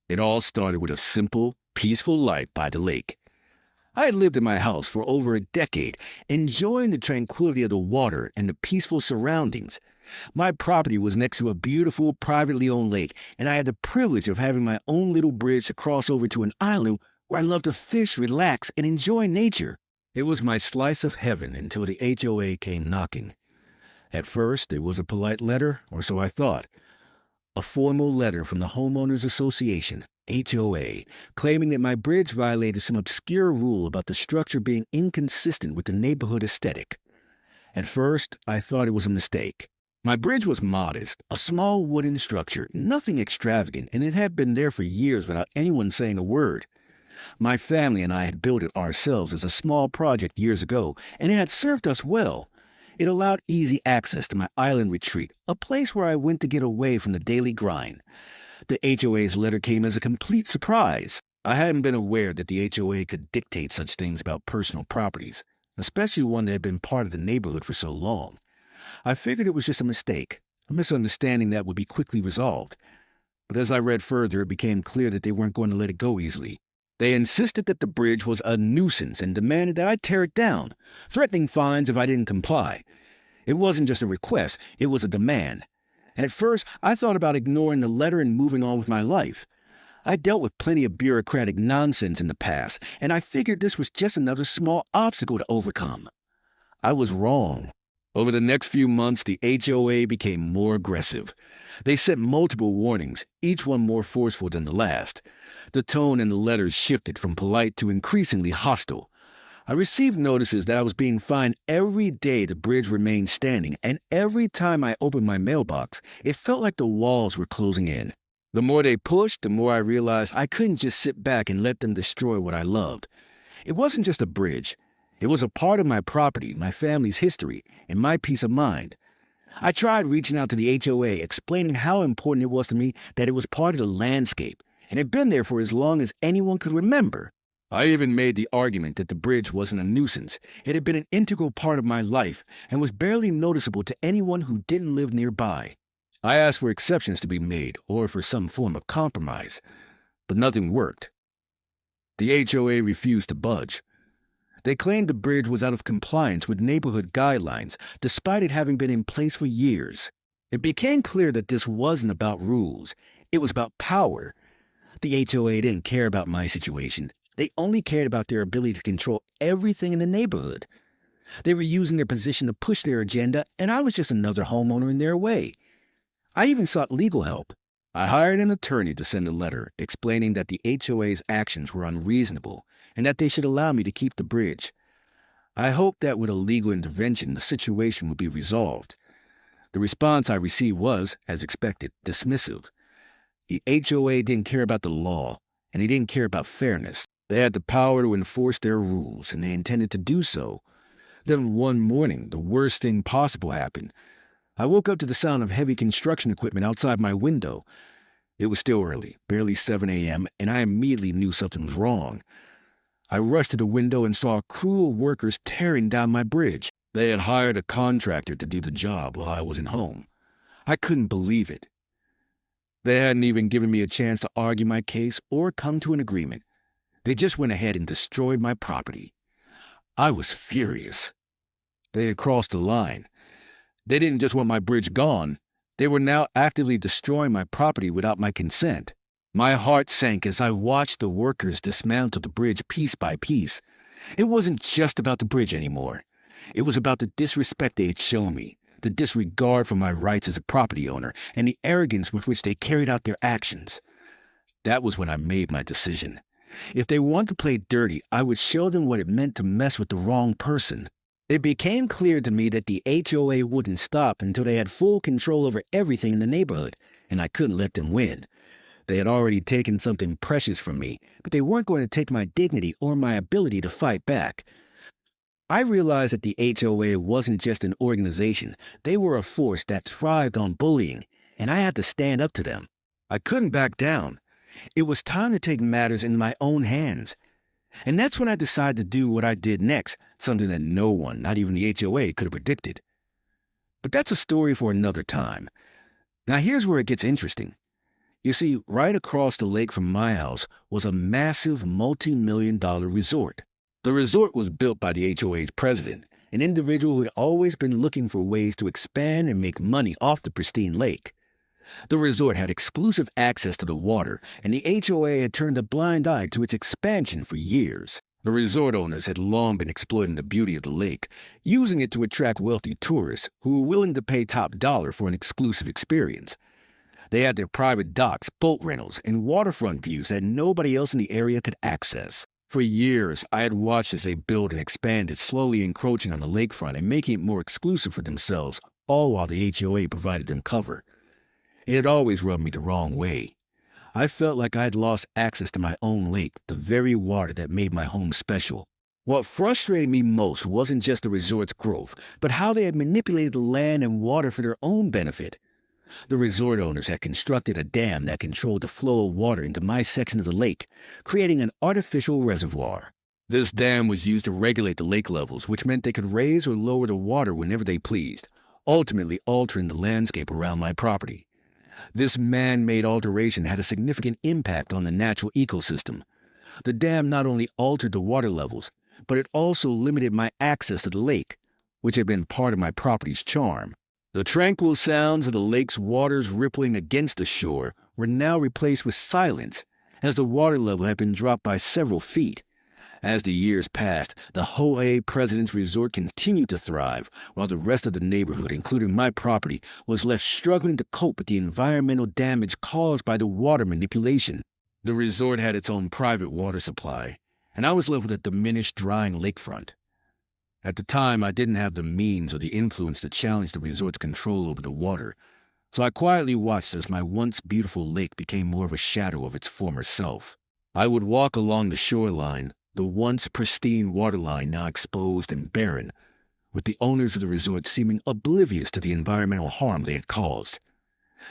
It all started with a simple, peaceful life by the lake. I had lived in my house for over a decade, enjoying the tranquility of the water and the peaceful surroundings. My property was next to a beautiful, privately owned lake, and I had the privilege of having my own little bridge to cross over to an island where I loved to fish, relax, and enjoy nature. It was my slice of heaven until the HOA came knocking. At first, it was a polite letter, or so I thought. A formal letter from the Homeowners Association, HOA, claiming that my bridge violated some obscure rule about the structure being inconsistent with the neighborhood aesthetic. At first, I thought it was a mistake. My bridge was modest, a small wooden structure, nothing extravagant, and it had been there for years without anyone saying a word. My family and I had built it ourselves as a small project years ago, and it had served us well. It allowed easy access to my island retreat, a place where I went to get away from the daily grind. The HOA's letter came as a complete surprise. I hadn't been aware that the HOA could dictate such things about personal properties, especially one that had been part of the neighborhood for so long. I figured it was just a mistake, a misunderstanding that would be quickly resolved. But as I read further, it became clear that they weren't going to let it go easily. They insisted that the bridge was a nuisance and demanded that I tear it down, threatening fines if I didn't comply. It wasn't just a request, it was a demand. At first, I thought about ignoring the letter and moving on with my life. I dealt with plenty of bureaucratic nonsense in the past, and I figured this was just another small obstacle to overcome. I was wrong. Over the next few months, the HOA became more aggressive. They sent multiple warnings, each one more forceful than the last. The tone in the letters shifted from polite to increasingly hostile. I received notices that I was being fined every day the bridge remained standing, and every time I opened my mailbox, it felt like the walls were closing in. The more they pushed, the more I realized I couldn't just sit back and let them destroy what I loved. It wasn't just a bridge. It was a part of my property, my family's history, and my peace of mind. I tried reaching out to the HOA, explaining how important it was to me that it was part of the landscape, and had been there for as long as anyone could remember. I even made the argument that the bridge wasn't a nuisance. It had been an integral part of my life and was barely noticeable to anyone who didn't live nearby. I asked for exceptions to be made or for some form of compromise, but nothing worked. The HOA refused to budge. They claimed the bridge was out of compliance with neighborhood guidelines, despite it having been in place for years. It became clear that this wasn't about rules. It was about power. The HOA didn't care about my situation. They only cared about their ability to control everything in the neighborhood. They were using their position to push their agenda, and I was just another homeowner in their way. I even sought legal help. I hired an attorney to send a letter explaining that the HOA's actions were unreasonable and that they should allow me to keep the bridge. I hoped that with a legal intervention, the situation would be resolved. The response I received was, as expected, dismissive. The HOA didn't care about the law, and they didn't care about fairness. They had the power to enforce their rules, and they intended to do so. Then one morning, the worst thing possible happened. I woke up to the sound of heavy construction equipment outside my window. It was still early, barely 7 a.m., and I immediately knew something was wrong. I rushed to the window and saw a crew of workers tearing down my bridge. They had hired a contractor to do the job while I wasn't home. I couldn't believe it. They hadn't even given me a chance to argue my case or come to an agreement. They just went ahead and destroyed my property. I was furious. They had crossed the line. They didn't just want my bridge gone. They were now actively destroying my property without my consent. My heart sank as I watched the workers dismantle the bridge piece by piece. It wasn't just about the bridge anymore. It was about the disrespect they had shown me, the disregard for my rights as a property owner, and the arrogance with which they carried out their actions. That was when I made my decision. If they wanted to play dirty, I would show them what it meant to mess with the wrong person. It became clear to me that the HOA wouldn't stop until they had full control over everything in the neighborhood, and I couldn't let them win. They had already taken something precious from me, but they weren't going to take my dignity or my ability to fight back. I realized that the HOA wasn't just an organization. They were a force that thrived on bullying, and I had to stand up to them. I couldn't back down. It was time to take matters in my own hands. And that's when I decided to do what I did next, something that no one, not even the HOA, could have predicted. But that's a story for another time. Now here's where it gets interesting. You see, right across the lake from my house was a massive multi-million-dollar resort. The resort was built by the HOA's president, an individual who had always been looking for ways to expand and make money off the pristine lake. The resort had exclusive access to the water, and the HOA had turned a blind eye to its expansion for years. The resort owners had long been exploiting the beauty of the lake, using it to attract wealthy tourists who were willing to pay top dollar for an exclusive experience. They had their private docks, boat rentals, and waterfront views that nobody else in the area could access. For years, I had watched as they built and expanded, slowly encroaching on the lakefront and making it more exclusive for themselves, all while the HOA provided them cover. It had always rubbed me the wrong way. I felt like I had lost access to my own lake, the very water that made my home special. What frustrated me most wasn't just the resort's growth, but how they had manipulated the land and water for their own benefit. The resort owners had constructed a dam that controlled the flow of water into my section of the lake, creating an artificial reservoir. This dam was used to regulate the lake levels, which meant they could raise or lower the water whenever they pleased, ultimately altering the landscape around my property. This man-made alteration had a significant impact on the natural ecosystem. The dam not only altered the water levels, but it also limited my access to the lake, which had been part of my property's charm. The tranquil sounds of the lake's waters rippling against the shore were now replaced with silence, as the water level had been dropped by several feet. As the years passed, the HOA president's resort continued to thrive, while the rest of the neighborhood, including my property, was left struggling to cope with the environmental damage caused by the water manipulation. The resort had its own private water supply, and I was left with a diminished, drying lakefront. At the time, I didn't have the means or the influence to challenge the resort's control over the water, so I quietly watched as my once beautiful lake became more of a shadow of its former self. I would walk along the shoreline, the once pristine waterline now exposed and barren, with the owners of the resort seeming oblivious to the environmental harm they had caused.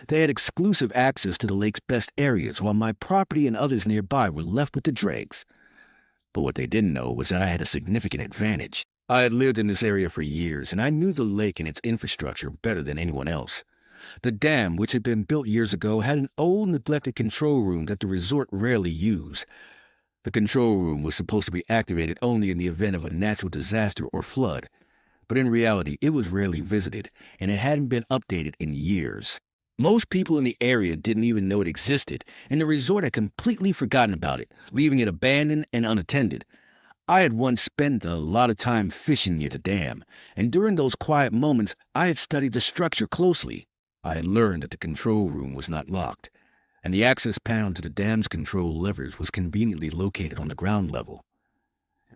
They had exclusive access to the lake's best areas, while my property and others nearby were left with the dregs. But what they didn't know was that I had a significant advantage. I had lived in this area for years, and I knew the lake and its infrastructure better than anyone else. The dam, which had been built years ago, had an old, neglected control room that the resort rarely used. The control room was supposed to be activated only in the event of a natural disaster or flood, but in reality it was rarely visited, and it hadn't been updated in years. Most people in the area didn't even know it existed, and the resort had completely forgotten about it, leaving it abandoned and unattended. I had once spent a lot of time fishing near the dam, and during those quiet moments I had studied the structure closely. I had learned that the control room was not locked, and the access panel to the dam's control levers was conveniently located on the ground level.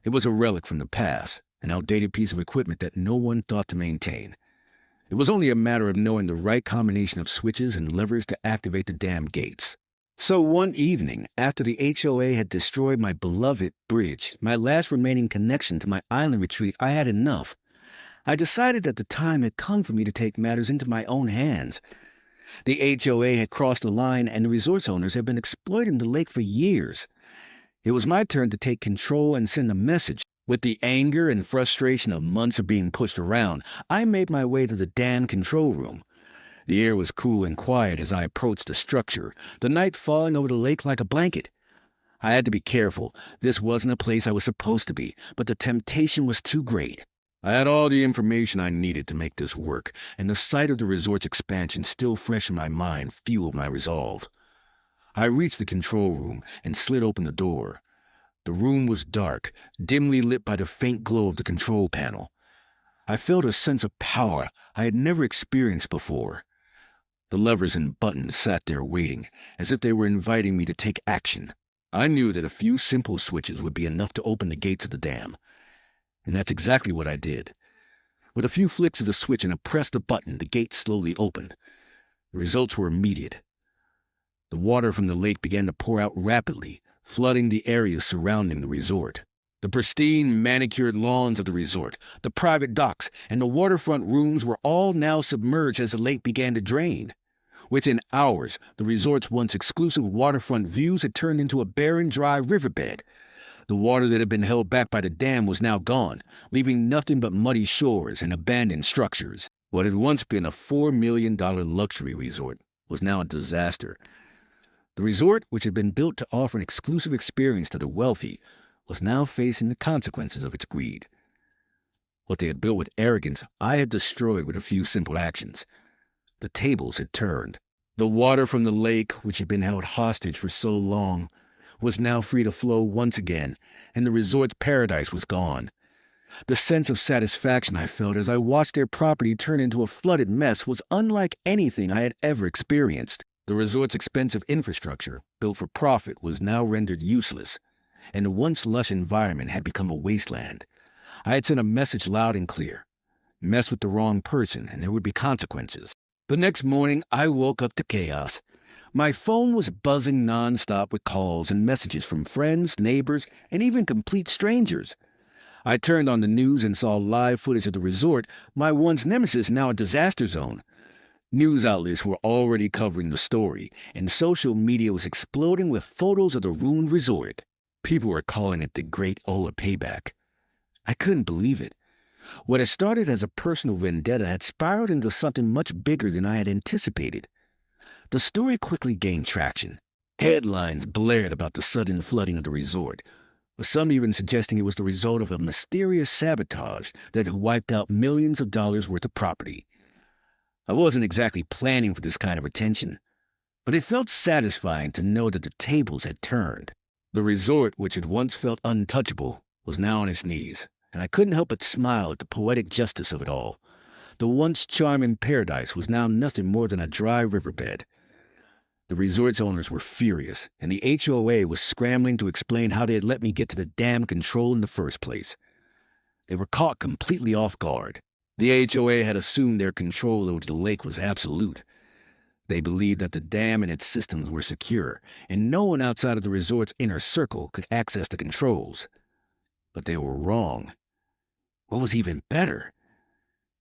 It was a relic from the past, an outdated piece of equipment that no one thought to maintain. It was only a matter of knowing the right combination of switches and levers to activate the dam gates. So one evening, after the HOA had destroyed my beloved bridge, my last remaining connection to my island retreat, I had enough. I decided that the time had come for me to take matters into my own hands. The HOA had crossed the line, and the resort's owners had been exploiting the lake for years. It was my turn to take control and send a message. With the anger and frustration of months of being pushed around, I made my way to the dam control room. The air was cool and quiet as I approached the structure, the night falling over the lake like a blanket. I had to be careful. This wasn't a place I was supposed to be, but the temptation was too great. I had all the information I needed to make this work, and the sight of the resort's expansion still fresh in my mind fueled my resolve. I reached the control room and slid open the door. The room was dark, dimly lit by the faint glow of the control panel. I felt a sense of power I had never experienced before. The levers and buttons sat there waiting, as if they were inviting me to take action. I knew that a few simple switches would be enough to open the gates of the dam, and that's exactly what I did. With a few flicks of the switch and a press of the button, the gates slowly opened. The results were immediate. The water from the lake began to pour out rapidly, flooding the areas surrounding the resort. The pristine, manicured lawns of the resort, the private docks, and the waterfront rooms were all now submerged as the lake began to drain. Within hours, the resort's once exclusive waterfront views had turned into a barren, dry riverbed. The water that had been held back by the dam was now gone, leaving nothing but muddy shores and abandoned structures. What had once been a $4 million luxury resort was now a disaster. The resort, which had been built to offer an exclusive experience to the wealthy, was now facing the consequences of its greed. What they had built with arrogance, I had destroyed with a few simple actions. The tables had turned. The water from the lake, which had been held hostage for so long, was now free to flow once again, and the resort's paradise was gone. The sense of satisfaction I felt as I watched their property turn into a flooded mess was unlike anything I had ever experienced. The resort's expensive infrastructure, built for profit, was now rendered useless, and the once lush environment had become a wasteland. I had sent a message loud and clear. Mess with the wrong person, and there would be consequences. The next morning, I woke up to chaos. My phone was buzzing nonstop with calls and messages from friends, neighbors, and even complete strangers. I turned on the news and saw live footage of the resort, my once nemesis now a disaster zone. News outlets were already covering the story, and social media was exploding with photos of the ruined resort. People were calling it the Great HOA Payback. I couldn't believe it. What had started as a personal vendetta had spiraled into something much bigger than I had anticipated. The story quickly gained traction. Headlines blared about the sudden flooding of the resort, with some even suggesting it was the result of a mysterious sabotage that had wiped out millions of dollars worth of property. I wasn't exactly planning for this kind of attention, but it felt satisfying to know that the tables had turned. The resort, which had once felt untouchable, was now on its knees, and I couldn't help but smile at the poetic justice of it all. The once charming paradise was now nothing more than a dry riverbed. The resort's owners were furious, and the HOA was scrambling to explain how they had let me get to the damn control in the first place. They were caught completely off guard. The HOA had assumed their control over the lake was absolute. They believed that the dam and its systems were secure, and no one outside of the resort's inner circle could access the controls. But they were wrong. What was even better?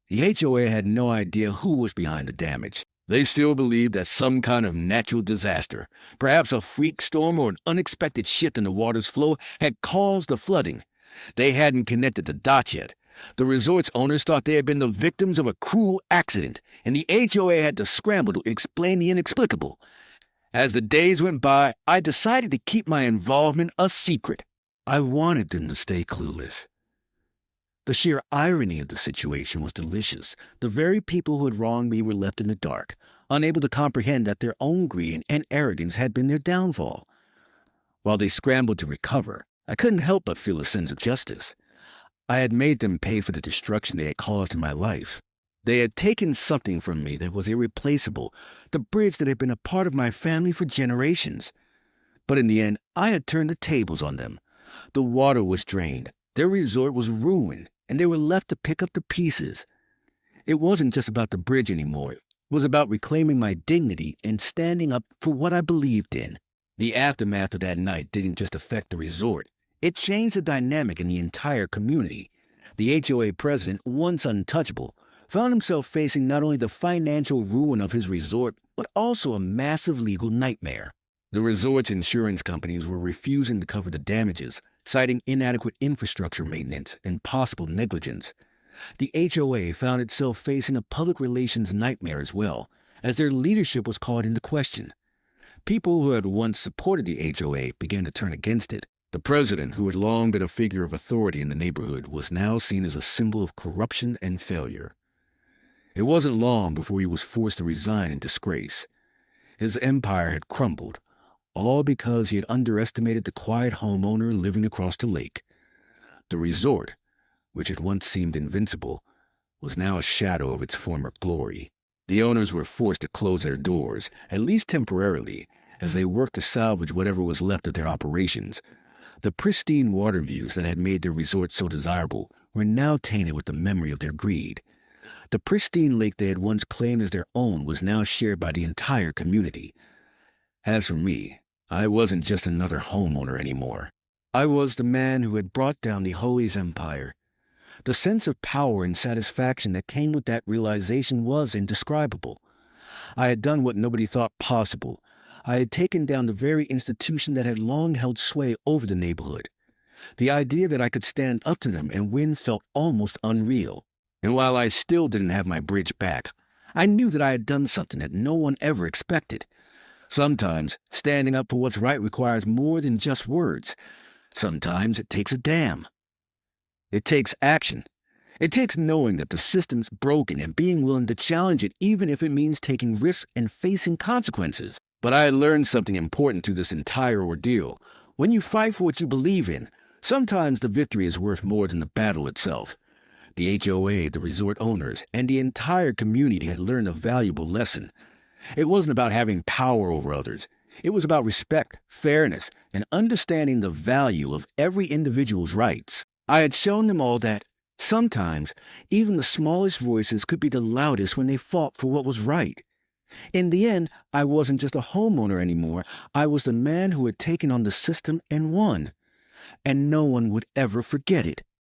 The HOA had no idea who was behind the damage. They still believed that some kind of natural disaster, perhaps a freak storm or an unexpected shift in the water's flow, had caused the flooding. They hadn't connected the dots yet. The resort's owners thought they had been the victims of a cruel accident, and the HOA had to scramble to explain the inexplicable. As the days went by, I decided to keep my involvement a secret. I wanted them to stay clueless. The sheer irony of the situation was delicious. The very people who had wronged me were left in the dark, unable to comprehend that their own greed and arrogance had been their downfall. While they scrambled to recover, I couldn't help but feel a sense of justice. I had made them pay for the destruction they had caused in my life. They had taken something from me that was irreplaceable, the bridge that had been a part of my family for generations. But in the end, I had turned the tables on them. The water was drained. Their resort was ruined, and they were left to pick up the pieces. It wasn't just about the bridge anymore. It was about reclaiming my dignity and standing up for what I believed in. The aftermath of that night didn't just affect the resort. It changed the dynamic in the entire community. The HOA president, once untouchable, found himself facing not only the financial ruin of his resort, but also a massive legal nightmare. The resort's insurance companies were refusing to cover the damages, citing inadequate infrastructure maintenance and possible negligence. The HOA found itself facing a public relations nightmare as well, as their leadership was called into question. People who had once supported the HOA began to turn against it. The president, who had long been a figure of authority in the neighborhood, was now seen as a symbol of corruption and failure. It wasn't long before he was forced to resign in disgrace. His empire had crumbled, all because he had underestimated the quiet homeowner living across the lake. The resort, which had once seemed invincible, was now a shadow of its former glory. The owners were forced to close their doors, at least temporarily, as they worked to salvage whatever was left of their operations. The pristine water views that had made their resort so desirable were now tainted with the memory of their greed. The pristine lake they had once claimed as their own was now shared by the entire community. As for me, I wasn't just another homeowner anymore. I was the man who had brought down the HOA's empire. The sense of power and satisfaction that came with that realization was indescribable. I had done what nobody thought possible. I had taken down the very institution that had long held sway over the neighborhood. The idea that I could stand up to them and win felt almost unreal. And while I still didn't have my bridge back, I knew that I had done something that no one ever expected. Sometimes standing up for what's right requires more than just words. Sometimes it takes a dam. It takes action. It takes knowing that the system's broken and being willing to challenge it even if it means taking risks and facing consequences. But I learned something important through this entire ordeal. When you fight for what you believe in, sometimes the victory is worth more than the battle itself. The HOA, the resort owners, and the entire community had learned a valuable lesson. It wasn't about having power over others. It was about respect, fairness, and understanding the value of every individual's rights. I had shown them all that sometimes even the smallest voices could be the loudest when they fought for what was right. In the end, I wasn't just a homeowner anymore. I was the man who had taken on the system and won. And no one would ever forget it.